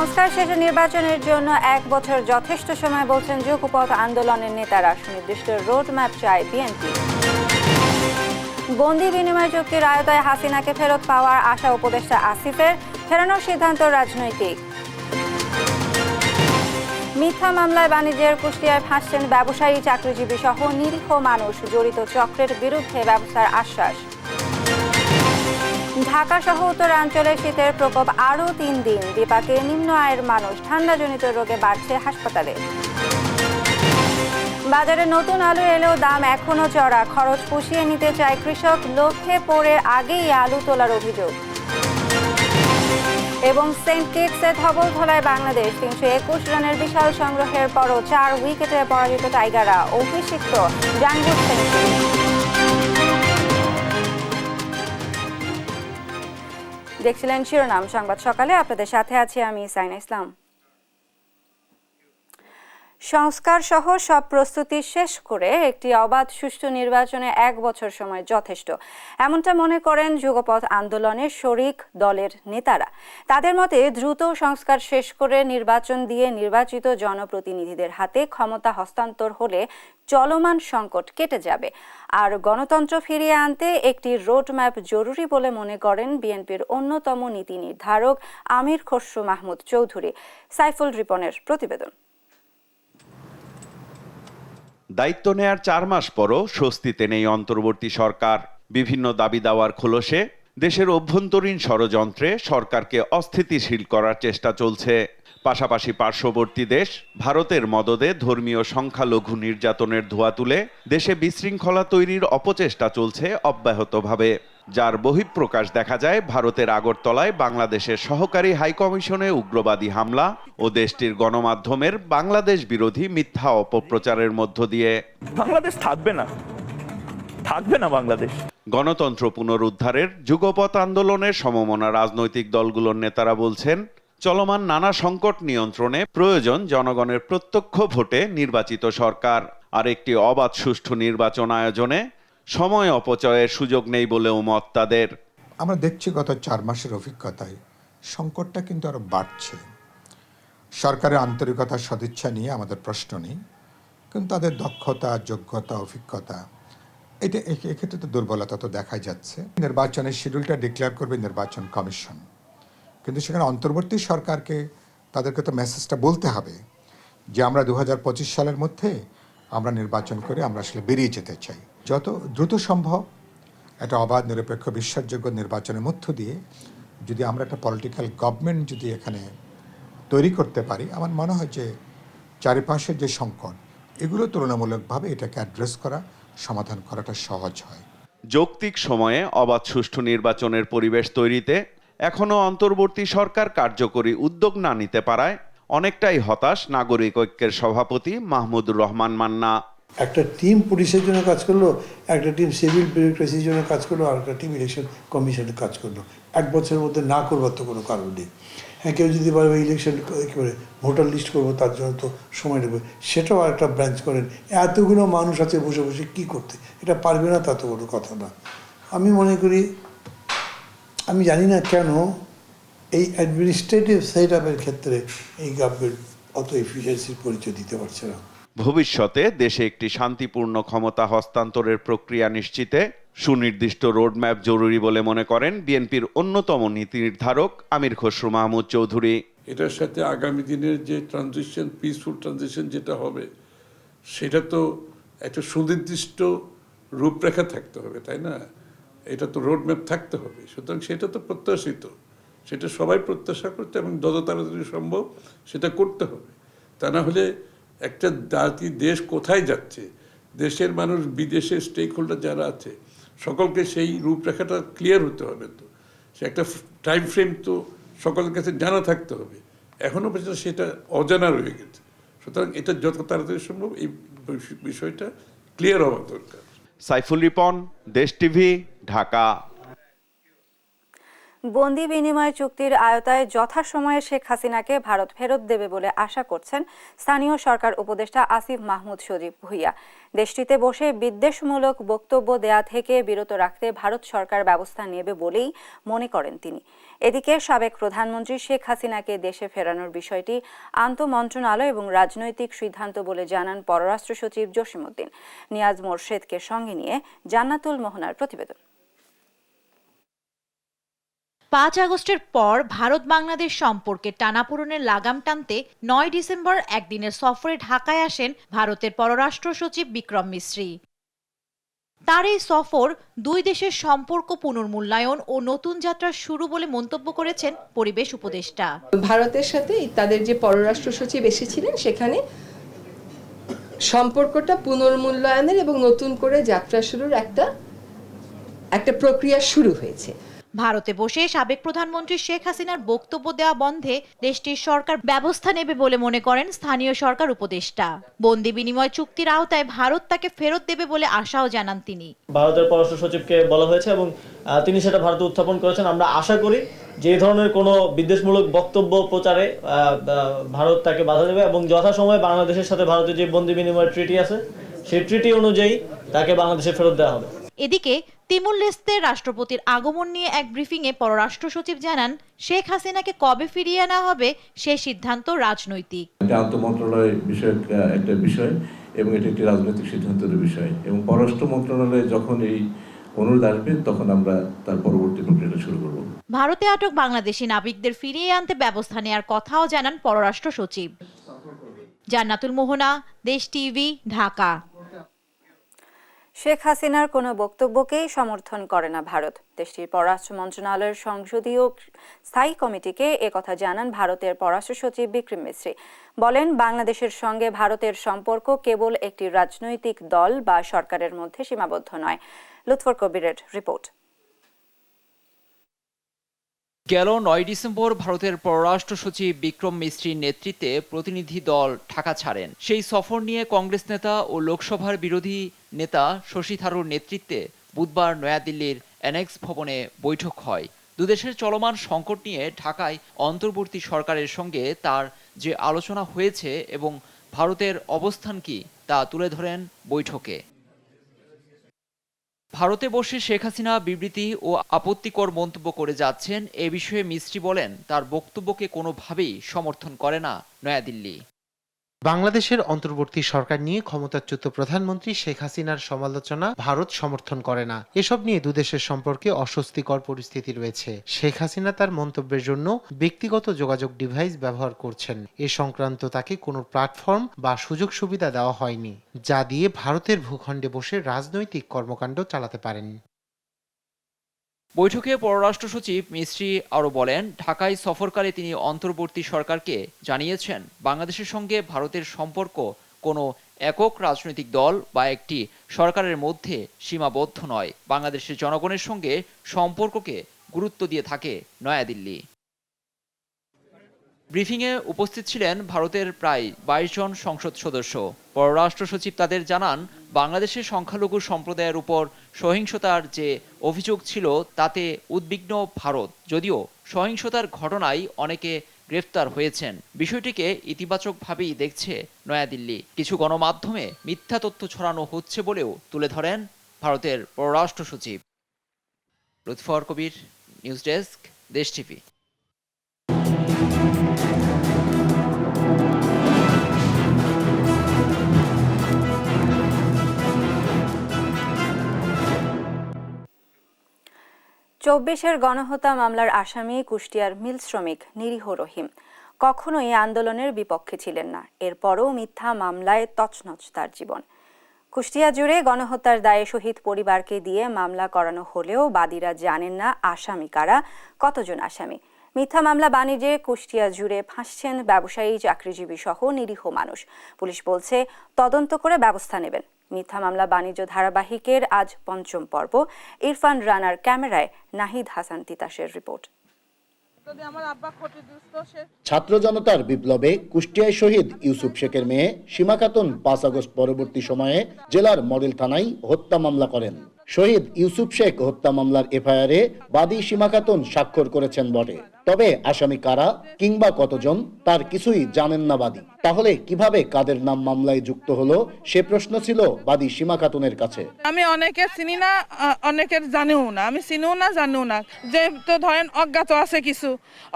সংস্কার শেষে নির্বাচনের জন্য 1 বছর যথেষ্ট সময় বলছেন যুগপৎ আন্দোলনের নেতারা। সুনির্দিষ্ট রোডম্যাপ চায় বিএনপি। বন্দি বিনিময় চুক্তির আয়তায় হাসিনাকে ফেরত পাওয়ার আশা উপদেষ্টা আসিফের, ফেরানোর সিদ্ধান্ত রাজনৈতিক। মিথ্যা মামলায় বাণিজ্যের কুষ্টিয়ায় ফাঁসছেন ব্যবসায়ী, চাকরিজীবী সহ নিরীহ মানুষ। জড়িত চক্রের বিরুদ্ধে ব্যবস্থার আশ্বাস। ঢাকা সহ উত্তরাঞ্চলে শীতের প্রকোপ আরও 3 দিন। বিপাকে নিম্ন আয়ের মানুষ, ঠান্ডাজনিত রোগে বাড়ছে হাসপাতালে। বাজারে নতুন আলু এলেও দাম এখনো চড়া। খরচ পুষিয়ে নিতে চায় কৃষক। লক্ষ্যে পড়ে আগেই আলু তোলার অভিযোগ। এবং সেন্ট কিটসে ধবলধোলায় বাংলাদেশ 321 রানের বিশাল সংগ্রহের পরও 4 উইকেটে পরাজিত টাইগাররা। অভিষিক্ত জাঙ্গুর সেঞ্চুরি। দেখছিলেন শিরোনাম সংবাদ সকালে, আপনাদের সাথে আছি আমি সাইনা ইসলাম। সংস্কার সহ সব প্রস্তুতি শেষ করে একটি অবাধ সুষ্ঠু নির্বাচনে 1 বছর সময় যথেষ্ট, এমনটা মনে করেন যুগপৎ আন্দোলনের শরিক দলের নেতারা। তাদের মতে দ্রুত সংস্কার শেষ করে নির্বাচন দিয়ে নির্বাচিত জনপ্রতিনিধিদের হাতে ক্ষমতা হস্তান্তর হলে চলমান সংকট কেটে যাবে। আর গণতন্ত্র ফিরিয়ে আনতে একটি রোডম্যাপ জরুরি বলে মনে করেন বিএনপির অন্যতম নীতি নির্ধারক আমির খসরু মাহমুদ চৌধুরী। সাইফুল রিপনের প্রতিবেদন। দায়িত্ব নেয়ার 4 মাস পরও স্বস্তিতে নেই অন্তর্বর্তী সরকার। বিভিন্ন দাবি দাওয়ার খোলসে দেশের অভ্যন্তরীণ ষড়যন্ত্রে সরকারকে অস্থিতিশীল করার চেষ্টা চলছে। পাশাপাশি পার্শ্ববর্তী দেশ ভারতের মদদে ধর্মীয় সংখ্যালঘু নির্যাতনের ধোঁয়া তুলে দেশে বিশৃঙ্খলা তৈরির অপচেষ্টা চলছে অব্যাহতভাবে, যার বহিঃপ্রকাশ দেখা যায় ভারতের আগরতলায় বাংলাদেশের সহকারী হাইকমিশনে উগ্রবাদী হামলা ও দেশটির গণমাধ্যমের বাংলাদেশ বিরোধী মিথ্যা অপপ্রচারের মধ্য দিয়ে। বাংলাদেশ থাকবে না বাংলাদেশ। গণতন্ত্র পুনরুদ্ধারের যুগপৎ আন্দোলনের সমমনা রাজনৈতিক দলগুলোর নেতারা বলছেন, চলমান নানা সংকট নিয়ন্ত্রণে প্রয়োজন জনগণের প্রত্যক্ষ ভোটে নির্বাচিত সরকার। আর একটি অবাধ সুষ্ঠু নির্বাচন আয়োজনে সময় অপচয়ের সুযোগ নেই বলেও মত তাদের। আমরা দেখছি গত 4 মাসের অভিজ্ঞতায় সংকটটা কিন্তু আরো বাড়ছে। সরকারের আন্তরিকতা, সদিচ্ছা নিয়ে আমাদের প্রশ্ন নেই, কিন্তু তাদের দক্ষতা, যোগ্যতা, অভিজ্ঞতা এটা এক্ষেত্রে তো দুর্বলতা তো দেখা যাচ্ছে। নির্বাচনের শিডিউলটা ডিক্লেয়ার করবে নির্বাচন কমিশন, কিন্তু সেখানে অন্তর্বর্তী সরকারকে তাদেরকে তো মেসেজটা বলতে হবে যে আমরা 2025 সালের মধ্যে আমরা নির্বাচন করে আমরা আসলে বেরিয়ে যেতে চাই। যত দ্রুত সম্ভব একটা অবাধ, নিরপেক্ষ, বিশ্বাসযোগ্য নির্বাচনের মধ্য দিয়ে যদি আমরা একটা পলিটিক্যাল গভর্নমেন্ট যদি এখানে তৈরি করতে পারি, আমার মনে হয় যে চারিপাশের যে সংকট এগুলো তুলনামূলকভাবে এটাকে অ্যাড্রেস করা, সমাধান করাটা সহজ হয়। যৌক্তিক সময়ে অবাধ সুষ্ঠু নির্বাচনের পরিবেশ তৈরিতে এখনো অন্তর্বর্তী সরকার কার্যকরী উদ্যোগ না নিতে পারায় অনেকটাই হতাশ নাগরিক ঐক্যের সভাপতি মাহমুদুর রহমান মান্না। একটা টিম পুলিশের জন্য কাজ করলো, একটা টিম সিভিল বিউরোক্রেসির জন্য কাজ করলো, আর একটা টিম ইলেকশন কমিশনের কাজ করলো। 1 বছরের মধ্যে না করবার তো কোনো কারণ নেই। হ্যাঁ, কেউ যদি বলে ইলেকশন একেবারে ভোটার লিস্ট করবো, তার জন্য তো সময় নেবে, সেটাও একটা ব্রাঞ্চ করেন। এতগুলো মানুষ আছে বসে বসে কী করতে, এটা পারবে না, তা তো কোনো কথা না। আমি মনে করি, আমি জানি না কেন এই অ্যাডমিনিস্ট্রেটিভ সেট আপের ক্ষেত্রে এই গভর্নমেন্ট অত এফিসিয়েন্সির পরিচয় দিতে পারছে না। ভবিষ্যতে দেশে একটি শান্তিপূর্ণ ক্ষমতা হস্তান্তরের প্রক্রিয়া নিশ্চিতে সুনির্দিষ্ট রোডম্যাপ জরুরি বলে মনে করেন বিএনপির অন্যতম নীতি নির্ধারক আমির খসরু মাহমুদ চৌধুরী। এটার সাথে আগামী দিনের যে ট্রানজিশন, পিসফুল ট্রানজিশন যেটা হবে, সেটা তো একটা সুনির্দিষ্ট রূপরেখা থাকতে হবে, তাই না? এটা তো রোডম্যাপ থাকতে হবে। সুতরাং সেটা তো প্রত্যাশিত, সেটা সবাই প্রত্যাশা করতে, এবং যত তাড়াতাড়ি সম্ভব সেটা করতে হবে। তা না হলে একটা জাতি, দেশ কোথায় যাচ্ছে, দেশের মানুষ, বিদেশের স্টেক হোল্ডার যারা আছে, সকলকে সেই রূপরেখাটা ক্লিয়ার হতে হবে। তো সে একটা টাইম ফ্রেম তো সকলের কাছে জানা থাকতে হবে। এখনও পর্যন্ত সেটা অজানা রয়ে গেছে। সুতরাং এটা যত তাড়াতাড়ি সম্ভব এই বিষয়টা ক্লিয়ার হওয়া দরকার। সাইফুল রিপন, দেশ টিভি, ঢাকা। বন্দি বিনিময় চুক্তির আওতায় যথাসময়ে শেখ হাসিনাকে ভারত ফেরত দেবে বলে আশা করছেন স্থানীয় সরকার উপদেষ্টা আসিফ মাহমুদ সজীব ভুঁইয়া। দেশটিতে বসে বিদ্বেষমূলক বক্তব্য দেয়া থেকে বিরত রাখতে ভারত সরকার ব্যবস্থা নেবে বলেই মনে করেন তিনি। এদিকে সাবেক প্রধানমন্ত্রী শেখ হাসিনাকে দেশে ফেরানোর বিষয়টি আন্তঃমন্ত্রণালয় এবং রাজনৈতিক সিদ্ধান্ত বলে জানান পররাষ্ট্র সচিব জসিমউদ্দিন। নিয়াজ মোরশেদকে সঙ্গে নিয়ে জান্নাতুল মোহনার প্রতিবেদন। 5 আগস্টের পর ভারত বাংলাদেশ সম্পর্কে টানাপোড়েনের লাগাম টানতে 9 ডিসেম্বর একদিনের সফরে ঢাকায় আসেন ভারতের পররাষ্ট্র সচিব বিক্রম মিশ্রি। তার এই সফর দুই দেশের সম্পর্ক পুনর্মূল্যায়ন ও নতুন যাত্রা শুরু বলে মন্তব্য করেছেন পরিবেশ উপদেষ্টা। ভারতের সাথে তাদের যে পররাষ্ট্র সচিব এসেছিলেন সেখানে সম্পর্কটা পুনর্মূল্যায়নের এবং নতুন করে যাত্রা শুরুর একটা প্রক্রিয়া শুরু হয়েছে। ভারতে বসে সাবেক প্রধানমন্ত্রী শেখ হাসিনার বক্তব্য দেওয়া বন্ধে দেশটির সরকার ব্যবস্থা নেবে বলে মনে করেন স্থানীয় সরকার উপদেষ্টা। বন্দি বিনিময় চুক্তির আওতায় ভারত তাকে ফেরত দেবে বলে আশাও জানান তিনি। ভারতের পররাষ্ট্র সচিবকে বলা হয়েছে এবং তিনি সেটা ভারতে উত্থাপন করেছেন। আমরা আশা করি যে ধরনের কোনো বিদ্বেষমূলক বক্তব্য প্রচারে ভারত তাকে বাধা দেবে এবং যথাসময়ে বাংলাদেশের সাথে ভারতের যে বন্দি বিনিময় ট্রিটি আছে সেই ট্রিটি অনুযায়ী তাকে বাংলাদেশে ফেরত দেওয়া হবে। এদিকে তিমুর লেস্তে রাষ্ট্রপতির আগমন নিয়ে এক ব্রিফিংয়ে পররাষ্ট্র সচিব জানান শেখ হাসিনাকে কবে ফিরিয়ে আনা হবে সে সিদ্ধান্ত রাজনৈতিক। এটা আন্তঃমন্ত্রণালয় বিষয়ক একটা বিষয় এবং এটা একটি রাজনৈতিক সিদ্ধান্তের বিষয় এবং পররাষ্ট্র মন্ত্রণালয়ে যখন এই অনুরোধ আসবে তখন আমরা তার পরবর্তী প্রক্রিয়াটা শুরু করব। ভারতে আটক বাংলাদেশি নাবিকদের ফিরিয়ে আনতে ব্যবস্থা নেওয়ার কথাও জানান পররাষ্ট্র সচিব। জান্নাতুল মোহনা, দেশ টিভি, ঢাকা। শেখ হাসিনার কোনো বক্তব্যকেই সমর্থন করে না ভারত। দেশটির পররাষ্ট্র মন্ত্রণালয়ের সংসদীয় স্থায়ী কমিটিকে একথা জানান ভারতের পররাষ্ট্র সচিব বিক্রম মিশ্রি। বলেন, বাংলাদেশের সঙ্গে ভারতের সম্পর্ক কেবল একটি রাজনৈতিক দল বা সরকারের মধ্যে সীমাবদ্ধ নয়। লুৎফর কবিরের রিপোর্ট। গেল 9 ডিসেম্বর ভারতের পররাষ্ট্র সচিব বিক্রম মিশ্রির নেতৃত্বে প্রতিনিধি দল ঢাকা ছাড়েন। সেই সফর নিয়ে কংগ্রেস নেতা ও লোকসভার বিরোধী নেতা শশী থারুর নেতৃত্বে বুধবার নয়াদিল্লির অ্যানেক্স ভবনে বৈঠক হয়। দুদেশের চলমান সংকট নিয়ে ঢাকায় অন্তর্বর্তী সরকারের সঙ্গে তার যে আলোচনা হয়েছে এবং ভারতের অবস্থান কি তা তুলে ধরেন বৈঠকে। ভারতে বসে শেখ হাসিনা বিবৃতি ও আপত্তিকর মন্তব্য করে যাচ্ছেন, এ বিষয়ে মিস্ত্রি বলেন তার বক্তব্যকে কোনোভাবেই সমর্থন করে না নয়াদিল্লি। বাংলাদেশের অন্তর্বর্তী সরকার নিয়ে ক্ষমতাচ্যুত প্রধানমন্ত্রী শেখ হাসিনার সমালোচনা ভারত সমর্থন করে না। এসব নিয়ে দুদেশের সম্পর্কে অস্বস্তিকর পরিস্থিতি রয়েছে। শেখ হাসিনা তার মন্তব্যের জন্য ব্যক্তিগত যোগাযোগ ডিভাইস ব্যবহার করছেন। এ সংক্রান্ত তাকে কোনো প্ল্যাটফর্ম বা সুযোগ সুবিধা দেওয়া হয়নি, যা দিয়ে ভারতের ভূখণ্ডে বসে রাজনৈতিক কর্মকাণ্ড চালাতে পারেন। বৈঠকে পররাষ্ট্র সচিব মিশ্রি আরও বলেন, ঢাকায় সফরকালে তিনি অন্তর্বর্তী সরকারকে জানিয়েছেন বাংলাদেশের সঙ্গে ভারতের সম্পর্ক কোনো একক রাজনৈতিক দল বা একটি সরকারের মধ্যে সীমাবদ্ধ নয়। বাংলাদেশের জনগণের সঙ্গে সম্পর্ককে গুরুত্ব দিয়ে থাকে নয়াদিল্লি। ব্রিফিংয়ে উপস্থিত ছিলেন ভারতের প্রায় 22 জন সংসদ সদস্য। পররাষ্ট্র সচিব তাদের জানান, বাংলাদেশের সংখ্যালঘু সম্প্রদায়ের উপর সহিংসতার যে অভিযোগ ছিল তাতে উদ্বিগ্ন ভারত। যদিও সহিংসতার ঘটনায় অনেকে গ্রেফতার হয়েছেন, বিষয়টিকে ইতিবাচকভাবেই দেখছে নয়াদিল্লি। কিছু গণমাধ্যমে মিথ্যা তথ্য ছড়ানো হচ্ছে বলেও তুলে ধরেন ভারতের পররাষ্ট্র সচিব। লুৎফর কবির, নিউজ ডেস্ক, দেশ টিভি। চব্বিশের গণহত্যা মামলার আসামি কুষ্টিয়ার মিল শ্রমিক নিরীহ রহিম কখনোই আন্দোলনের বিপক্ষে ছিলেন না। এরপরও মিথ্যা মামলায় তছনছ তার জীবন। কুষ্টিয়া জুড়ে গণহত্যার দায়ে শহীদ পরিবারকে দিয়ে মামলা করানো হলেও বাদীরা জানেন না আসামি কারা, কতজন আসামি। মিথ্যা মামলা বাণিজ্যে কুষ্টিয়া জুড়ে ফাঁসছেন ব্যবসায়ী, চাকরিজীবী সহ নিরীহ মানুষ। পুলিশ বলছে তদন্ত করে ব্যবস্থা নেবেন। মিথ্যা মামলা বাণিজ্য ধারাবাহিকের আজ ৫ম পর্ব। ইরফান রানার ক্যামেরায় নাহিদ হাসান তিতাসের রিপোর্ট। ছাত্র জনতার বিপ্লবে কুষ্টিয়ায় শহীদ ইউসুফ শেখের মেয়ে সীমা খাতুন 5 আগস্ট পরবর্তী সময়ে জেলার মডেল থানায় হত্যা মামলা করেন। শহীদ ইউসুফ শেখ হত্যা মামলার এফআইআরে বাদী সীমা খাতুন স্বাক্ষর করেছেন বটে, তবে আসামি কারা কিংবা কতজন তার কিছুই জানেন না বাদী। তাহলে কিভাবে কাদের নাম মামলায় যুক্ত হলো সে প্রশ্ন ছিল বাদী সীমা খাতুনের কাছে। আমি অনেকের চিনি না, অনেকের জানিও না, আমি চিনিও না জানিও না। যে তো ধরেন অজ্ঞাত আছে, কিছু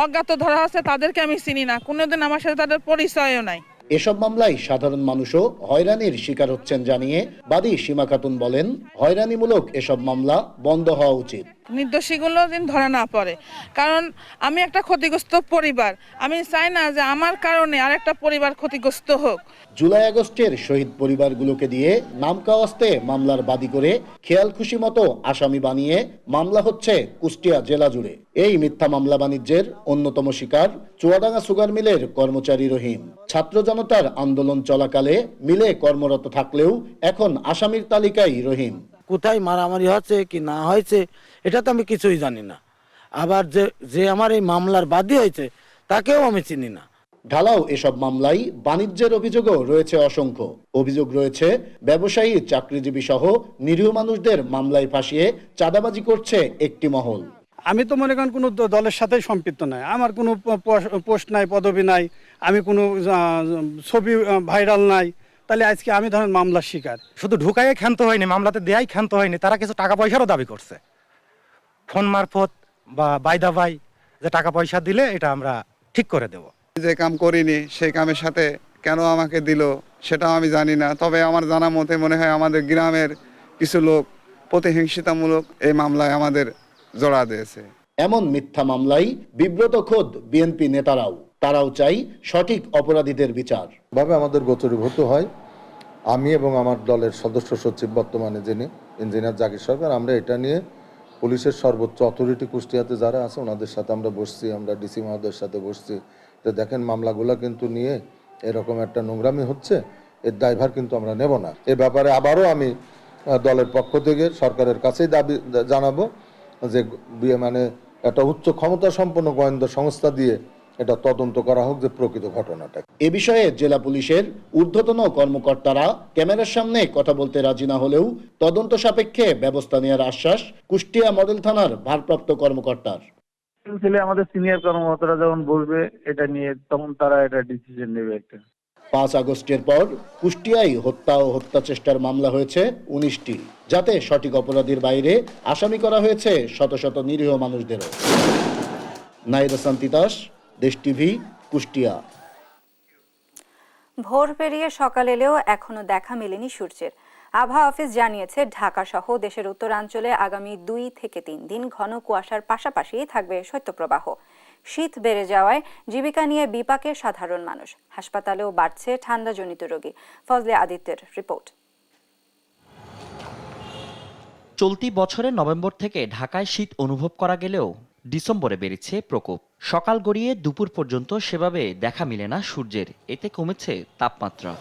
অজ্ঞাত ধরা আছে, তাদেরকে আমি চিনি না, কোনোদিন আমার সাথে তাদের পরিচয়ও নাই। এসব মামলায় সাধারণ মানুষও হয়রানির শিকার হচ্ছেন জানিয়ে বাদী সীমা খাতুন বলেন, হয়রানিমূলক এসব মামলা বন্ধ হওয়া উচিত। নির্দোষীগুলো দিন ধরা না পড়ে, কারণ আমি একটা ক্ষতিগ্রস্ত পরিবার, আমি চাই না যে আমার কারণে আরেকটা পরিবার ক্ষতিগ্রস্ত হোক। জুলাই আগস্টের শহীদ পরিবারগুলোকে দিয়ে নামকাওয়াস্তে মামলার বাদী করে খেয়াল খুশি মতো আসামি বানিয়ে মামলা হচ্ছে কুষ্টিয়া জেলা জুড়ে। এই মিথ্যা মামলা বাণিজ্যের অন্যতম শিকার চুয়াডাঙ্গা সুগার মিলের কর্মচারী রহিম। ছাত্র জনতার আন্দোলন চলাকালে মিলে কর্মরত থাকলেও এখন আসামির তালিকায় রহিম। কোথায় মারামারি হচ্ছে কি না হয়েছে এটা তো আমি কিছুই জানি না। আবার যে আমার এই মামলার বাদী হয়েছে তাকেও আমি চিনি না। ঢালাও এসব মামলায় বাণিজ্যের অভিযোগও রয়েছে অসংখ্য। অভিযোগ রয়েছে ব্যবসায়ী, চাকরিজীবী সহ নিরীহ মানুষদের মামলায় ফাঁসিয়ে চাঁদাবাজি করছে একটি মহল। আমি তো মনে করেন কোনো দলের সাথে সম্পৃক্ত নাই, আমার কোনো পোস্ট নাই, পদবি নাই, আমি কোনো ছবি ভাইরাল নাই, তাহলে আজকে আমি ধরেন মামলার শিকার। শুধু ঢুকাইয়ে ক্ষান্ত হয়নি, মামলাতে দেয়াই ক্ষান্ত হয়নি, তারা কিছু টাকা পয়সারও দাবি করছে ফোন মারফত বা বাইদা বাই, যে টাকা পয়সা দিলে এটা আমরা ঠিক করে দেব। যে কাম করিনি সেই কামের সাথে কেন আমাকে দিল সেটাও আমি জানি না, তবে আমার জানা মতে মনে হয় আমাদের গ্রামের কিছু লোক প্রতিহিংসিতামূলক এই মামলায় আমাদের জড়া দিয়েছে। এমন মিথ্যা মামলায় বিব্রত খোদ বিএনপি নেতারাও। তারাও চাই সঠিক অপরাধীদের বিচার। ভাবে আমাদের গোচরীভূত হয়, আমি এবং আমার দলের সদস্য সচিব বর্তমানে যিনি ইঞ্জিনিয়ার জাকির সরকার, আমরা এটা নিয়ে পুলিশের সর্বোচ্চ অথরিটি কুষ্টিয়াতে যারা আছে ওনাদের সাথে আমরা বসছি, আমরা ডিসি মহোদয়ের সাথে বসছি, তো দেখেন মামলাগুলো কিন্তু নিয়ে এরকম একটা নোংরামি হচ্ছে, এর দায়ভার কিন্তু আমরা নেব না। এ ব্যাপারে আবারও আমি দলের পক্ষ থেকে সরকারের কাছেই দাবি জানাবো যে মানে একটা উচ্চ ক্ষমতা সম্পন্ন গোয়েন্দা সংস্থা দিয়ে এটা তদন্ত করা হোক যে প্রকৃত ঘটনাটা। এ বিষয়ে জেলা পুলিশের ঊর্ধ্বতন কর্মকর্তারা ক্যামেরার সামনে কথা বলতে রাজি না হলেও তদন্ত সাপেক্ষে ব্যবস্থা নেওয়ার আশ্বাস কুষ্টিয়া মডেল থানার ভারপ্রাপ্ত কর্মকর্তার। আমাদের সিনিয়র কর্মকর্তারা যখন বলবে এটা নিয়ে, তখন তারা এটা ডিসিশন নেবে। একটা 5 আগস্টের পর কুষ্টিয়ায় হত্যা ও হত্যা চেষ্টার মামলা হয়েছে 19টি, যাতে সঠিক অপরাধীর বাইরে আসামি করা হয়েছে শত শত নিরীহ মানুষদেরও। নাইর হাসান তিতাস, দেশ টিভি, কুষ্টিয়া। ভোর পেরিয়ে সকাল এলেও এখনো দেখা মেলেনি সূর্যের। আবহাওয়া অফিস জানিয়েছে, ঢাকা সহ দেশের উত্তরাঞ্চলে আগামী 2 থেকে 3 দিন ঘন কুয়াশার পাশাপাশি থাকবে শৈত্যপ্রবাহ। শীত বেড়ে যাওয়ায় জীবিকা নিয়ে বিপাকে সাধারণ মানুষ। হাসপাতালেও বাড়ছে ঠান্ডাজনিত রোগী। ফজলে আদিত্যের রিপোর্ট। চলতি বছরের নভেম্বর থেকে ঢাকায় শীত অনুভব করা গেলেও ডিসেম্বরে বেড়েছে প্রকোপ। সকাল গড়িয়ে দুপুর পর্যন্ত সেভাবে দেখা মিলে না সূর্যের, এতে কমেছে তাপমাত্রা।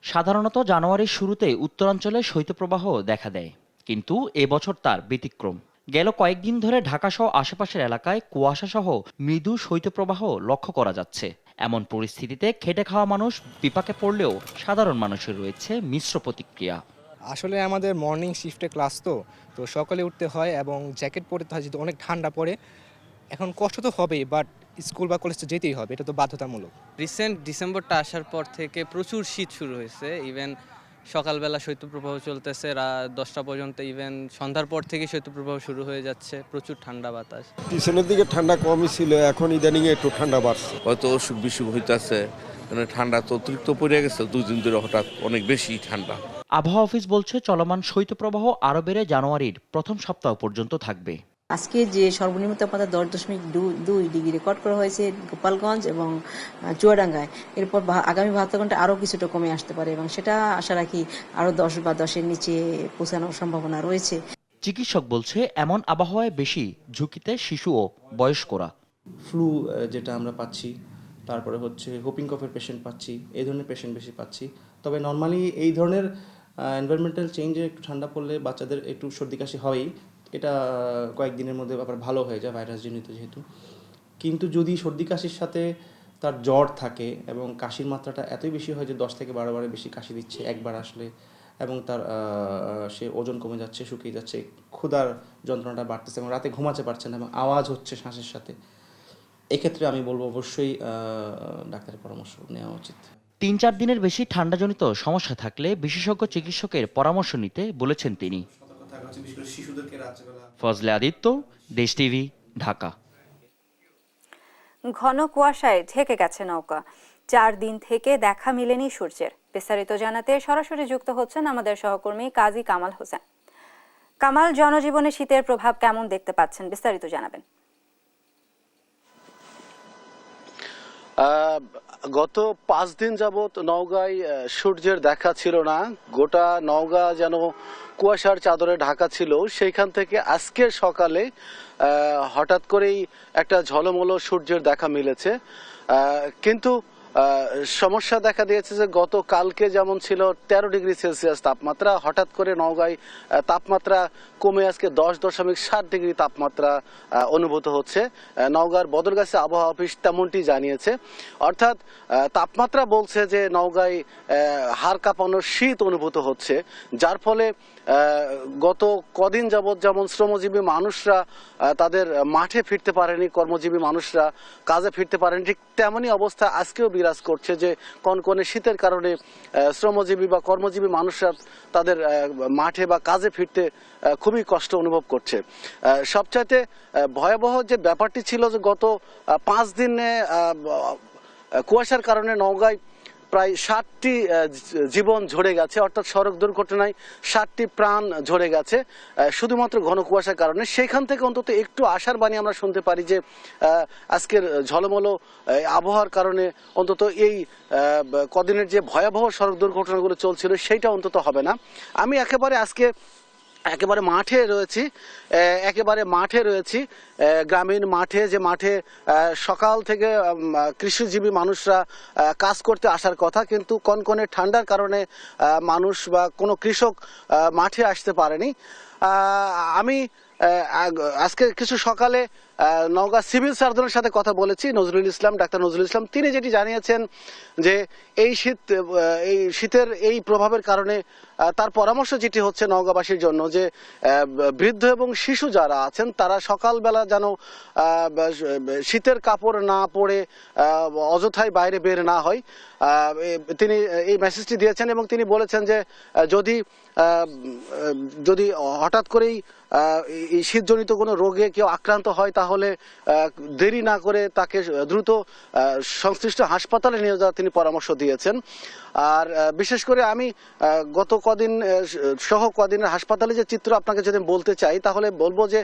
সাধারণত জানুয়ারির শুরুতে উত্তরাঞ্চলে শৈত্যপ্রবাহ দেখা দেয়, কিন্তু এবছর তার ব্যতিক্রম। গেল কয়েকদিন ধরে ঢাকাসহ আশেপাশের এলাকায় কুয়াশাসহ মৃদু শৈত্যপ্রবাহ লক্ষ্য করা যাচ্ছে। এমন পরিস্থিতিতে খেটে খাওয়া মানুষ বিপাকে পড়লেও সাধারণ মানুষের রয়েছে মিশ্র প্রতিক্রিয়া। আসলে আমাদের মর্নিং শিফটে ক্লাস তো সকালে উঠতে হয় এবং জ্যাকেট পরতে হয়, যেহেতু অনেক ঠান্ডা পড়ে। এখন কষ্ট তো হবেই, বাট স্কুল বা কলেজে যেতেই হবে, এটা তো বাধ্যতামূলক। রিসেন্ট ডিসেম্বরটা আসার পর থেকে প্রচুর শীত শুরু হয়েছে। ইভেন সকালবেলা শৈত্যপ্রবাহ চলতেছে রাত 10টা পর্যন্ত, ইভেন সন্ধ্যার পর থেকে শৈত্যপ্রবাহ শুরু হয়ে যাচ্ছে। প্রচুর ঠান্ডা বাতাস। পিছনের দিকে ঠান্ডা কমই ছিল, এখন ইদানিং একটু ঠান্ডা বাড়ছে। হয়তো অসুখ বিসুখ হইতেছে, মানে ঠান্ডা তো অতিরিক্ত পড়ে গেছে 2 দিন ধরে, হঠাৎ অনেক বেশি ঠান্ডা। আবহাওয়া অফিস বলছে, চলমান শৈত্যপ্রবাহ আরও বেড়ে জানুয়ারির প্রথম সপ্তাহ পর্যন্ত থাকবে। আজকে যে সর্বনিম্ন তাপমাত্রা 10.2 ডিগ্রি রেকর্ড করা হয়েছে গোপালগঞ্জ এবং চুয়াডাঙ্গায়, এরপর আগামী 72 ঘন্টা আরও কিছুটা কমে আসতে পারে এবং সেটা আশা রাখি আরও 10 বা 10-এর নিচে পৌঁছানোর সম্ভাবনা রয়েছে। চিকিৎসক বলছে, এমন আবহাওয়ায় বেশি ঝুঁকিতে শিশু ও বয়স্করা। ফ্লু যেটা আমরা পাচ্ছি, তারপরে হচ্ছে হোপিং কফের পেশেন্ট পাচ্ছি, এই ধরনের পেশেন্ট বেশি পাচ্ছি। তবে নর্মালি এই ধরনের এনভায়রনমেন্টাল চেঞ্জে একটু ঠান্ডা পড়লে বাচ্চাদের একটু সর্দি কাশি হবেই, এটা কয়েকদিনের মধ্যে আবার ভালো হয়ে যায় ভাইরাসজনিত যেহেতু। কিন্তু যদি সর্দি কাশির সাথে তার জ্বর থাকে এবং কাশির মাত্রাটা এতই বেশি হয় যে 10 থেকে 12 বারের বেশি কাশি দিচ্ছে একবার আসলে, এবং তার সে ওজন কমে যাচ্ছে, শুকিয়ে যাচ্ছে, ক্ষুধার যন্ত্রণাটা বাড়তেছে এবং রাতে ঘুমাতে পারছে না এবং আওয়াজ হচ্ছে শ্বাসের সাথে। এক্ষেত্রে আমি বলবো অবশ্যই ডাক্তারের পরামর্শ নেওয়া উচিত। ৩-৪ দিনের বেশি ঠান্ডাজনিত সমস্যা থাকলে বিশেষজ্ঞ চিকিৎসকের পরামর্শ নিতে বলেছেন তিনি। ফজলে আদিত্য, দেশ টিভি, ঢাকা। ঘন কুয়াশায় ঢেকে গেছে নৌকা, 4 দিন থেকে দেখা মেলেনি সূর্যের। বিস্তারিত জানাতে সরাসরি যুক্ত হচ্ছেন আমাদের সহকর্মী কাজী কামাল হোসেন। কামাল, জনজীবনে শীতের প্রভাব কেমন দেখতে পাচ্ছেন, বিস্তারিত জানাবেন। গত 5 দিন যাবৎ নওগাঁয় সূর্যের দেখা ছিল না। গোটা নওগাঁ যেন কুয়াশার চাদরে ঢাকা ছিল। সেইখান থেকে আজকের সকালে হঠাৎ করেই একটা ঝলমলো সূর্যের দেখা মিলেছে। কিন্তু সমস্যা দেখা দিয়েছে যে গত কালকে যেমন ছিল 13 ডিগ্রি সেলসিয়াস তাপমাত্রা, হঠাৎ করে নওগাঁয় তাপমাত্রা কমে আজকে 10.7 ডিগ্রি তাপমাত্রা অনুভূত হচ্ছে। নওগাঁর বদরগাছি আবহাওয়া অফিস তেমনটি জানিয়েছে। অর্থাৎ তাপমাত্রা বলছে যে নওগাঁয় হাড় কাঁপানো শীত অনুভূত হচ্ছে, যার ফলে গত কদিন যাবৎ যেমন শ্রমজীবী মানুষরা তাদের মাঠে ফিরতে পারেনি, কর্মজীবী মানুষরা কাজে ফিরতে পারেনি, ঠিক তেমনই অবস্থা আজকেও বিরাজ করছে যে কনকনে শীতের কারণে শ্রমজীবী বা কর্মজীবী মানুষরা তাদের মাঠে বা কাজে ফিরতে খুবই কষ্ট অনুভব করছে। সবচাইতে ভয়াবহ যে ব্যাপারটি ছিল যে গত 5 দিনে কুয়াশার কারণে নওগাঁয় প্রায় 60টি জীবন ঝরে গেছে, অর্থাৎ সড়ক দুর্ঘটনায় 60টি প্রাণ ঝরে গেছে শুধুমাত্র ঘন কুয়াশার কারণে। সেইখান থেকে অন্তত একটু আশার বাণী আমরা শুনতে পারি যে আজকের ঝলমলো আবহাওয়ার কারণে অন্তত এই কদিনের যে ভয়াবহ সড়ক দুর্ঘটনাগুলো চলছিল সেইটা অন্তত হবে না। আমি একেবারে মাঠে রয়েছি গ্রামীণ মাঠে, যে মাঠে সকাল থেকে কৃষিজীবী মানুষরা কাজ করতে আসার কথা, কিন্তু কনকনে ঠান্ডার কারণে মানুষ বা কোনো কৃষক মাঠে আসতে পারেনি। আমি আজকে কিছু সকালে নওগাঁ সিভিল সার্জনের সাথে কথা বলেছি, ডাক্তার নজরুল ইসলাম। তিনি যেটি জানিয়েছেন যে এই শীতের এই প্রভাবের কারণে তার পরামর্শ যেটি হচ্ছে নওগাঁবাসীর জন্য যে বৃদ্ধ এবং শিশু যারা আছেন তারা সকালবেলা যেন শীতের কাপড় না পরে অযথাই বাইরে বের না হয়। তিনি এই মেসেজটি দিয়েছেন এবং তিনি বলেছেন যে যদি হঠাৎ করেই এই শীতজনিত কোনো রোগে কেউ আক্রান্ত হয় তাহলে দেরি না করে তাকে দ্রুত সংশ্লিষ্ট হাসপাতালে নিয়ে যাওয়ার তিনি পরামর্শ দিয়েছেন। আর বিশেষ করে আমি গত কদিনের হাসপাতালে যে চিত্র আপনাকে যদি বলতে চাই তাহলে বলবো যে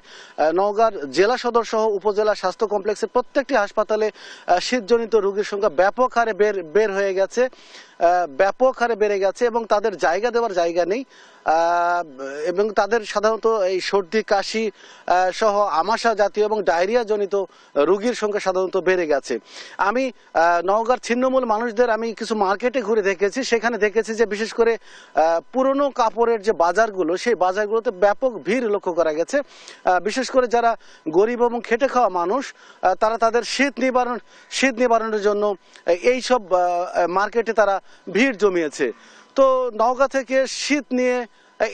নওগাঁর জেলা সদর সহ উপজেলা স্বাস্থ্য কমপ্লেক্সের প্রত্যেকটি হাসপাতালে শীতজনিত রোগীর সংখ্যা ব্যাপক হারে বেড়ে গেছে এবং তাদের জায়গা দেওয়ার জায়গা নেই এবং তাদের সাধারণত এই সর্দি কাশি সহ আমাশা জাতীয় এবং ডায়রিয়া জনিত রোগীর সংখ্যা সাধারণত বেড়ে গেছে। আমি নওগাঁর ছিন্নমূল মানুষদের আমি কিছু মার্কেটে ঘুরে দেখেছি, সেখানে দেখেছি যে বিশেষ করে পুরনো কাপড়ের যে বাজারগুলো সেই বাজারগুলোতে ব্যাপক ভিড় লক্ষ্য করা গেছে। বিশেষ করে যারা গরিব এবং খেটে খাওয়া মানুষ তারা তাদের শীত নিবারণের জন্য এই সব মার্কেটে তারা ভিড় জমিয়েছে। তো নওগাঁ থেকে শীত নিয়ে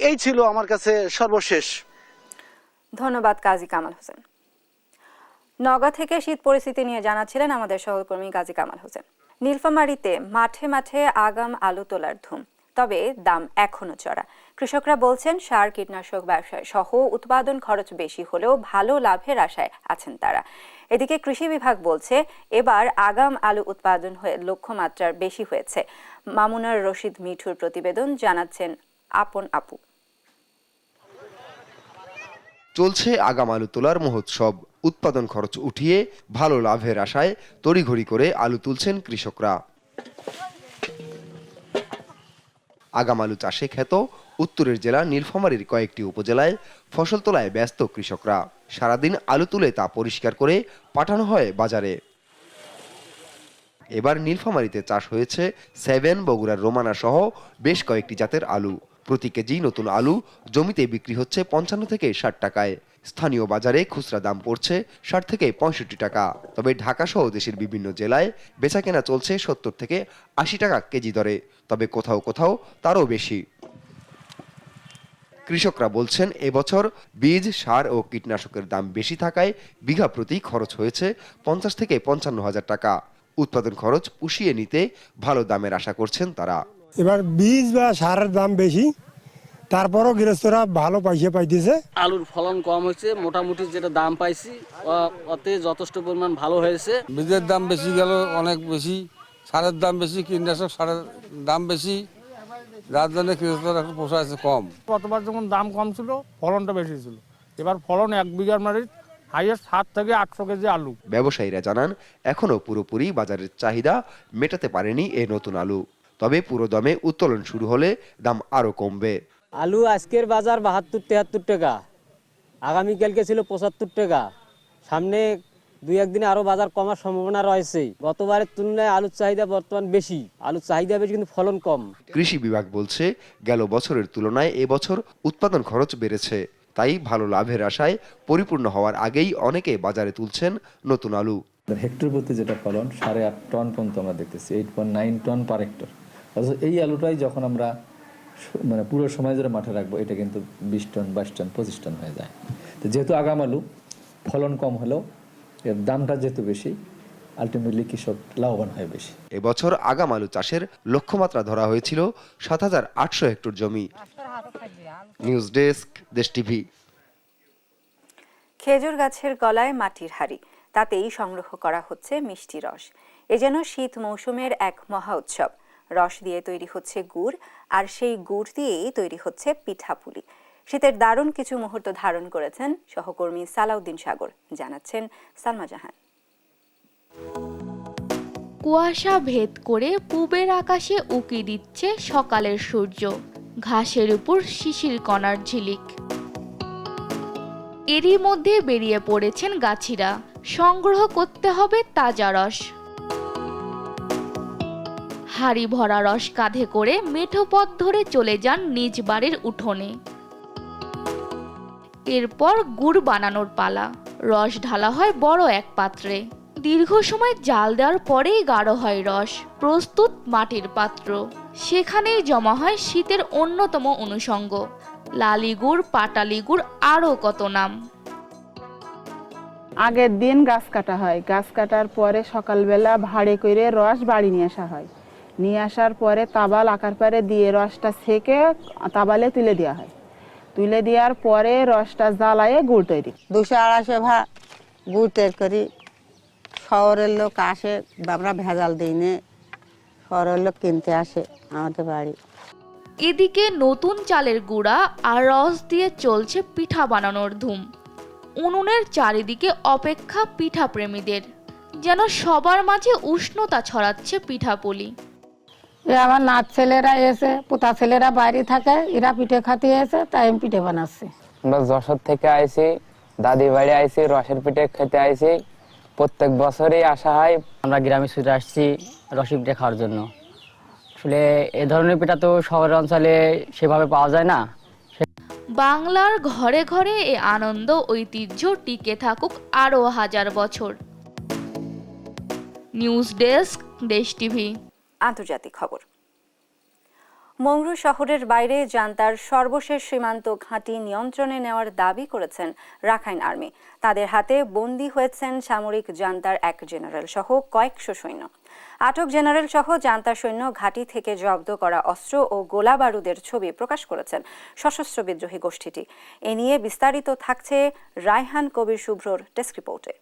এই ছিল আমার কাছে সর্বশেষ। ধন্যবাদ কাজী কামাল হোসেন। নওগাঁ থেকে শীত পরিস্থিতি নিয়ে জানাচ্ছিলেন আমাদের সহকর্মী কাজী কামাল হোসেন। নীলফামারীতে মাঠে মাঠে আগাম আলু তোলার ধুম, তবে দাম এখনো চড়া। কৃষকরা বলছেন সার কীটনাশক ব্যবসায় সহ উৎপাদন খরচ বেশি হলেও ভালো লাভের আশায় আছেন তারা। এদিকে কৃষি বিভাগ বলছে এবার আগাম আলু উৎপাদন লক্ষ্যমাত্রার বেশি হয়েছে। মামুনার রশিদ মিঠুর প্রতিবেদন, জানাচ্ছেন আপন আপু। চলছে আগাম আলু তোলার মহোৎসব। উৎপাদন খরচ উঠিয়ে ভালো লাভের আশায় তড়িঘড়ি করে আলু তুলছেন কৃষকরা। আগাম আলু চাষে খ্যাত উত্তরের জেলা নীলফামারীর কয়েকটি উপজেলায় ফসল তোলায় ব্যস্ত কৃষকরা। সারাদিন আলু তুলে তা পরিষ্কার করে পাঠানো হয় বাজারে। এবার নীলফামারীতে চাষ হয়েছে 7, বগুড়ার রোমানা সহ বেশ কয়েকটি জাতের আলু। প্রতি কেজি নতুন আলু জমিতে বিক্রি হচ্ছে 55 থেকে 60 টাকায়। স্থানীয় বাজারে খুচরা দাম পড়ছে 60 থেকে 65 টাকা। তবে ঢাকা সহ দেশের বিভিন্ন জেলায় বেচাকেনা চলছে 70 থেকে 80 টাকা কেজি দরে, তবে কোথাও কোথাও তারও বেশি। কৃষকরা বলছেন এবছর বীজ, সার ও কীটনাশকের দাম বেশি থাকায় বিঘা প্রতি খরচ হয়েছে 50 থেকে 55 হাজার টাকা। উৎপাদন খরচ পুষিয়ে নিতে ভালো দামের আশা করছেন তারা। এবার বীজ বা সারের দাম বেশি, তারপরও গৃহস্থরা ভালো পয়সা পাইতেছে। আলুর ফলন কম হয়েছে, মোটামুটি যেটা দাম পাইছি ওতে যথেষ্ট পরিমাণ ভালো হয়েছে। বীজের দাম বেশি গেল, অনেক বেশি, সারের দাম বেশি, কীটনাশক সারের দাম বেশি, যার জন্য কৃষকরা একটু পোষাচ্ছে কম। গতবার যখন দাম কম ছিল ফলনটা বেশি ছিল, এবার ফলন 1 বিঘার মাটির হাইয়েস্ট 7 থেকে 800 কেজি আলু। ব্যবসায়ীরা জানান এখনো পুরোপুরি বাজারের চাহিদা মেটাতে পারেনি এই নতুন আলু, তবে পুরো দমে উত্তোলন শুরু হলে দাম আরো কমবে। আলু আজকের বাজার 72-73 টাকা, আগামীকালকে ছিল 75 টাকা। সামনে 2-1 দিনে আরো বাজার কমার সম্ভাবনা রয়েছে। গতবারের তুলনায় আলুর চাহিদা বর্তমান বেশি, আলুর চাহিদা বেশি কিন্তু ফলন কম। কৃষি বিভাগ বলছে গেল বছরের তুলনায় এবছর উৎপাদন খরচ বেড়েছে, তাই ভালো লাভের আশায় পরিপূর্ণ হওয়ার আগেই অনেকে বাজারে তুলছেন নতুন আলু। হেক্টর প্রতি যেটা ফলন 8.5 টন পর্যন্ত আমরা দেখতেছি, 8.9 টন পার হেক্টর। অথচ এই আলুটাই যখন আমরা মানে পুরো সময় ধরে মাঠে রাখবো, এটা কিন্তু 20 টন, 22 টন, 25 টন হয়ে যায়। তো যেহেতু আগাম আলু, ফলন কম হলেও এর দামটা যেহেতু বেশি, আলটিমেটলি কৃষক লাভবান হয় বেশি। এবছর আগাম আলু চাষের লক্ষ্যমাত্রা ধরা হয়েছিল 7,800 হেক্টর জমি। নিউজ ডেস্ক, দেশ টিভি। খেজুর গাছের গলায় মাটির হাড়ি, তাতেই সংগ্রহ করা হচ্ছে মিষ্টি রস। এ যেন শীত মৌসুমের এক মহা উৎসব। রস দিয়ে তৈরি হচ্ছে গুড়, আর সেই গুড় দিয়েই তৈরি হচ্ছে পিঠাপুলি। শীতের দারুণ কিছু মুহূর্ত ধারণ করেছেন সহকর্মী সালাউদ্দিন সাগর, জানাচ্ছেন সালমা জাহান। কুয়াশা ভেদ করে পূবের আকাশে উকি দিচ্ছে সকালের সূর্য, ঘাসের উপর শিশির কণার ঝিলিক। এরই মধ্যে বেরিয়ে পড়েছেন গাছিরা, সংগ্রহ করতে হবে তাজা রস। হাড়ি ভরা রস কাঁধে করে মেঠো পথ ধরে চলে যান নিজ বাড়ির উঠোনে। এরপর গুড় বানানোর পালা। রস ঢালা হয় বড় এক পাত্রে। দীর্ঘ সময় জাল দেওয়ার পরেই গাঢ় হয় রস, প্রস্তুত মাটির পাত্র। সেখানেই জমা হয় শীতের অন্যতম অনুষঙ্গ, লালি গুড়, পাটালি গুড়, আরও কত নাম। আগের দিন গাছ কাটা হয়, গাছ কাটার পরে সকালবেলা ভাড়ে করে রস বাড়ি নিয়ে আসা হয়। নিয়ে আসার পরে তাবাল আকার পারে দিয়ে রসটা ছেঁকে তাবালে তুলে দেওয়া হয়। তুলে দেওয়ার পরে রসটা জ্বালায়ে গুড় তৈরি। 200-250 ভাগ গুড় তৈরি করি। শহরের লোক আসে, আমরা ভেজাল দিই না, শহরের লোক কিনতে আসে আমাদের বাড়ি। এদিকে নতুন চালের গুঁড়া আর রস দিয়ে চলছে পিঠা বানানোর ধুম। উনুনের চারিদিকে অপেক্ষা পিঠা প্রেমীদের, যেন সবার মাঝে উষ্ণতা ছড়াচ্ছে পিঠাপুলি। আমার নাচ ছেলেরা এসে, পোতা ছেলেরা বাইরে থাকে, এরা পিঠে খাতে এসে, তাই আমি পিঠে বানাচ্ছি। আমরা যশোর থেকে আইছি, দাদি বাড়ি আইছি, রসের পিঠে খেতে আইছি। প্রত্যেক বছরই আসা হয়। আমরা গ্রামে ছুটে আসছি রসের পিঠে খাওয়ার জন্য। আসলে এ ধরনের পিঠা তো শহরের অঞ্চলে সেভাবে পাওয়া যায় না। বাংলার ঘরে ঘরে এ আনন্দ ঐতিহ্য টিকে থাকুক আরও 1000 বছর। নিউজ ডেস্ক, দেশ টিভি। আন্তর্জাতিক খবর। মংরু শহরের বাইরে জান্তার সর্বশেষ সীমান্ত ঘাঁটি নিয়ন্ত্রণে নেওয়ার দাবি করেছেন রাখাইন আর্মি। তাদের হাতে বন্দী হয়েছেন সামরিক জান্তার এক জেনারেল সহ কয়েকশো সৈন্য। আটক জেনারেল সহ জান্তার সৈন্য ঘাঁটি থেকে জব্দ করা অস্ত্র ও গোলা বারুদের ছবি প্রকাশ করেছেন সশস্ত্র বিদ্রোহী গোষ্ঠীটি। এ নিয়ে বিস্তারিত থাকছে রায়হান কবির শুভ্রর ডেস্ক রিপোর্টে।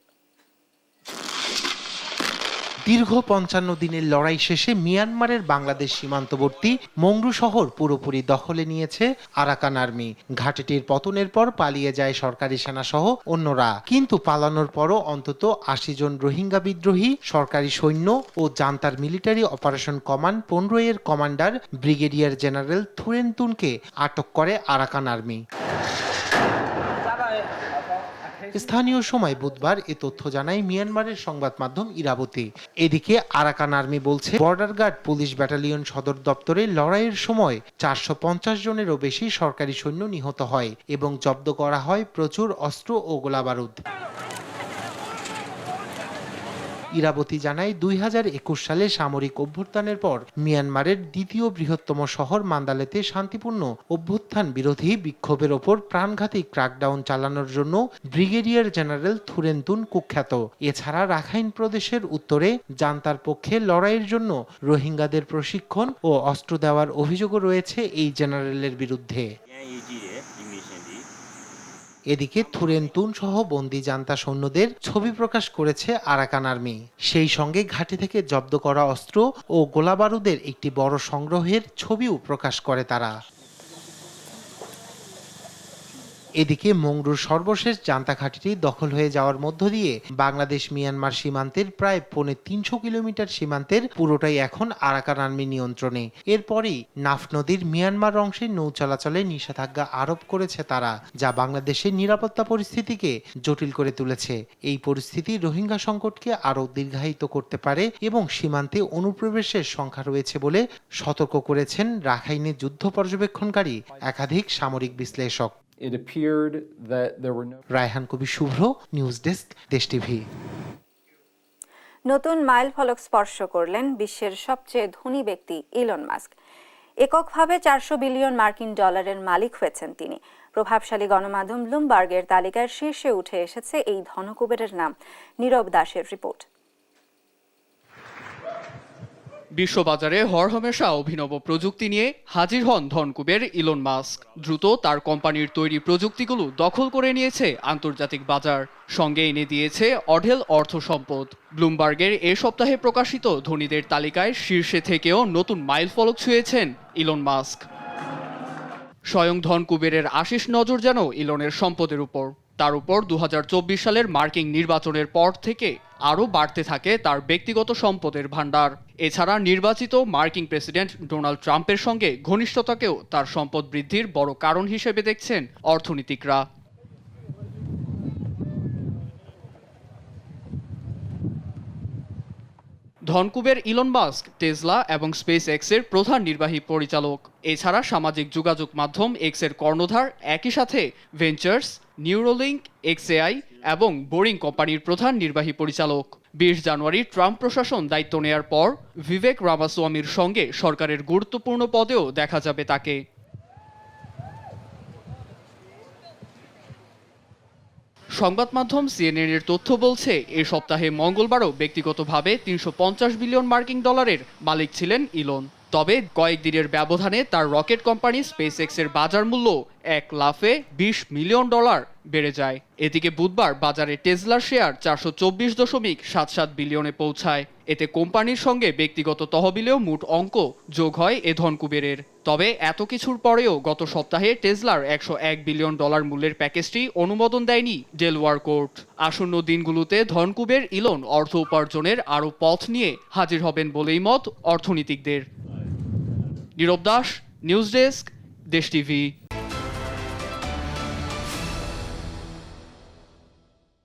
দীর্ঘ 55 দিনের লড়াই শেষে মিয়ানমারের বাংলাদেশ সীমান্তবর্তী মংরু শহর পুরোপুরি দখলে নিয়েছে আরাকান আর্মি। ঘাঁটিটির পতনের পর পালিয়ে যায় সরকারি সেনা সহ অন্যরা, কিন্তু পালানোর পরও অন্তত 80 জন রোহিঙ্গা বিদ্রোহী, সরকারি সৈন্য ও জান্তার মিলিটারি অপারেশন কমান্ড 15 এর কমান্ডার ব্রিগেডিয়ার জেনারেল থুরেনতুনকে আটক করে আরাকান আর্মি। স্থানীয় সময় বুধবার এ তথ্য জানায় মিয়ানমারের সংবাদ মাধ্যম ইরাবতী। এদিকে আরাকান আর্মি বলছে বর্ডার গার্ড পুলিশ ব্যাটালিয়ন সদর দপ্তরে লড়াইয়ের সময় 450 জনেরও বেশি সরকারি সৈন্য নিহত হয় এবং জব্দ করা হয় প্রচুর অস্ত্র ও গোলাবারুদ। ইরাবতী জানায় 2021 সালে সামরিক অভ্যুত্থানের পর মিয়ানমারের দ্বিতীয় বৃহত্তম শহর মান্দালেতে শান্তিপূর্ণ অভ্যুত্থান বিরোধী বিক্ষোভের ওপর প্রাণঘাতী ক্র্যাকডাউন চালানোর জন্য ব্রিগেডিয়ার জেনারেল থুরেনতুন কুখ্যাত। এছাড়া রাখাইন প্রদেশের উত্তরে জান্তার পক্ষে লড়াইয়ের জন্য রোহিঙ্গাদের প্রশিক্ষণ ও অস্ত্র দেওয়ার অভিযোগও রয়েছে এই জেনারেলের বিরুদ্ধে। এদিকে থুরেনতুন সহ বন্দি জান্তা সৈন্যদের ছবি প্রকাশ করেছে আরাকান আর্মি। সেই সঙ্গে ঘাঁটি থেকে জব্দ করা অস্ত্র ও গোলাবারুদের একটি বড় সংগ্রহের ছবিও প্রকাশ করে তারা। এদিকে মংডুর সর্বশেষ জান্তা ঘাঁটিটি দখল হয়ে যাওয়ার মধ্য দিয়ে বাংলাদেশ মিয়ানমার সীমান্তের প্রায় 350 কিলোমিটার সীমান্তের পুরোটাই এখন আরাকান আর্মি নিয়ন্ত্রণে। এরপরই নাফ নদীর মিয়ানমার অংশে নৌ চলাচলে নিষেধাজ্ঞা আরোপ করেছে তারা, যা বাংলাদেশের নিরাপত্তা পরিস্থিতিকে জটিল করে তুলেছে। এই পরিস্থিতি রোহিঙ্গা সংকটকে আরও দীর্ঘায়িত করতে পারে এবং সীমান্তে অনুপ্রবেশের সংখ্যা রয়েছে বলে সতর্ক করেছেন রাখাইনে যুদ্ধ পর্যবেক্ষণকারী একাধিক সামরিক বিশ্লেষক। রায়হান কবি শুভ্র, নিউজ ডেস্ক, দেশ টিভি। নতুন মাইল ফলক স্পর্শ করলেন বিশ্বের সবচেয়ে ধনী ব্যক্তি ইলন মাস্ক। এককভাবে 400 বিলিয়ন মার্কিন ডলারের মালিক হয়েছেন তিনি। প্রভাবশালী গণমাধ্যম ব্লুমবার্গের তালিকার শীর্ষে উঠে এসেছে এই ধনকুবেরের নাম। নীরব দাসের রিপোর্ট। বিশ্ববাজারে হরহামেশা অভিনব প্রযুক্তি নিয়ে হাজির হন ধনকুবের ইলন মাস্ক। দ্রুত তার কোম্পানির তৈরি প্রযুক্তিগুলো দখল করে নিয়েছে আন্তর্জাতিক বাজার, সঙ্গে এনে দিয়েছে অঢেল অর্থ সম্পদ। ব্লুমবার্গের এ সপ্তাহে প্রকাশিত ধনীদের তালিকায় শীর্ষে থেকেও নতুন মাইলফলক ছুঁয়েছেন ইলন মাস্ক। স্বয়ং ধনকুবেরের আশিস নজর যেন ইলনের সম্পদের উপর। তার উপর 2024 সালের মার্কিন নির্বাচনের পর থেকে আরও বাড়তে থাকে তার ব্যক্তিগত সম্পদের ভাণ্ডার। এছাড়া নির্বাচিত মার্কিন প্রেসিডেন্ট ডোনাল্ড ট্রাম্পের সঙ্গে ঘনিষ্ঠতাকেও তার সম্পদ বৃদ্ধির বড় কারণ হিসেবে দেখছেন অর্থনীতিকরা। ধনকুবের ইলন মাস্ক টেসলা এবং স্পেস এক্সের প্রধান নির্বাহী পরিচালক। এছাড়া সামাজিক যোগাযোগ মাধ্যম এক্সের কর্ণধার, একই সাথে ভেঞ্চার্স, নিউরোলিঙ্ক, এক্সএআই এবং বোরিং কোম্পানির প্রধান নির্বাহী পরিচালক। 20 জানুয়ারি ট্রাম্প প্রশাসন দায়িত্ব নেয়ার পর ভিভেক রামাস্বামীর সঙ্গে সরকারের গুরুত্বপূর্ণ পদেও দেখা যাবে তাকে। সংবাদ মাধ্যম সিএনএনের তথ্য বলছে, এ সপ্তাহে মঙ্গলবারও ব্যক্তিগতভাবে 350 বিলিয়ন মার্কিন ডলারের মালিক ছিলেন ইলন। তবে কয়েকদিনের ব্যবধানে তার রকেট কোম্পানি স্পেস এক্সের বাজার মূল্য এক লাফে $20 মিলিয়ন বেড়ে যায়। এদিকে বুধবার বাজারে টেসলার শেয়ার 424.77 বিলিয়নে পৌঁছায়। এতে কোম্পানির সঙ্গে ব্যক্তিগত তহবিলেও মোট অঙ্ক যোগ হয় এ ধনকুবেরের। তবে এত কিছুর পরেও গত সপ্তাহে টেসলার $101 বিলিয়ন মূল্যের প্যাকেজটি অনুমোদন দেয়নি ডেলওয়ার কোর্ট। আসন্ন দিনগুলোতে ধনকুবের ইলন অর্থ উপার্জনের আরও পথ নিয়ে হাজির হবেন বলেই মত অর্থনীতিকদের। নীরব দাস, নিউজ ডেস্ক, দেশ টিভি।